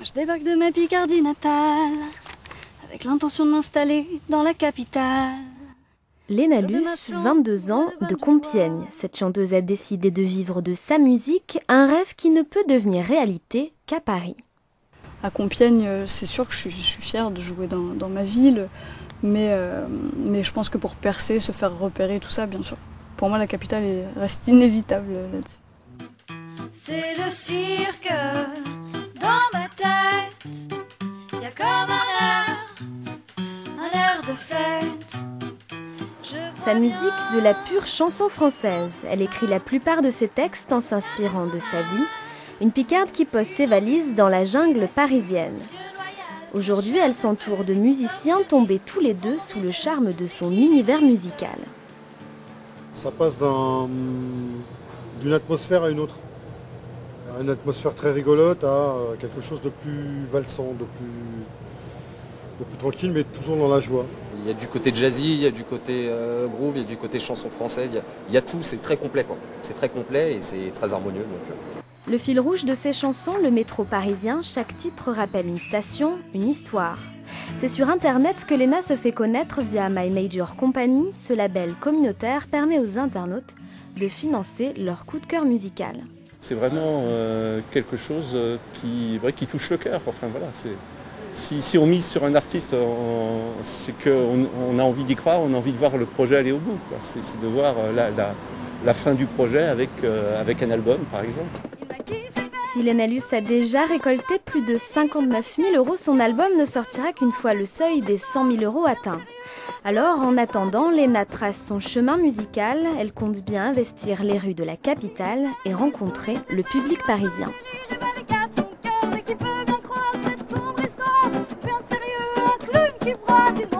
Je débarque de ma Picardie natale, avec l'intention de m'installer dans la capitale. Léna Luce, 22 ans, de Compiègne. Cette chanteuse a décidé de vivre de sa musique, un rêve qui ne peut devenir réalité qu'à Paris. À Compiègne, c'est sûr que je suis fière de jouer dans ma ville, mais je pense que pour percer, se faire repérer, tout ça, bien sûr. Pour moi, la capitale reste inévitable là-dessus. C'est le cirque dans ma tête, y a comme un air de fête. Sa musique, de la pure chanson française. Elle écrit la plupart de ses textes en s'inspirant de sa vie. Une Picarde qui pose ses valises dans la jungle parisienne. Aujourd'hui, elle s'entoure de musiciens tombés tous les deux sous le charme de son univers musical. Ça passe d'une atmosphère à une autre. Une atmosphère très rigolote à quelque chose de plus valsant, de plus tranquille, mais toujours dans la joie. Il y a du côté jazzy, il y a du côté groove, il y a du côté chanson française, il y a tout, c'est très complet quoi. C'est très complet et c'est très harmonieux. Le fil rouge de ses chansons, le métro parisien, chaque titre rappelle une station, une histoire. C'est sur Internet que Léna se fait connaître via My Major Company. Ce label communautaire permet aux internautes de financer leur coup de cœur musical. C'est vraiment quelque chose qui touche le cœur. Enfin, voilà, si on mise sur un artiste, c'est qu'on a envie d'y croire, on a envie de voir le projet aller au bout. C'est de voir la fin du projet avec un album, par exemple. Si Léna Luce a déjà récolté plus de 59 000 €, son album ne sortira qu'une fois le seuil des 100 000 € atteint. Alors, en attendant, Léna trace son chemin musical. Elle compte bien investir les rues de la capitale et rencontrer le public parisien. Qui peut bien croire cette sombre histoire, c'est bien sérieux, un clown qui frotte une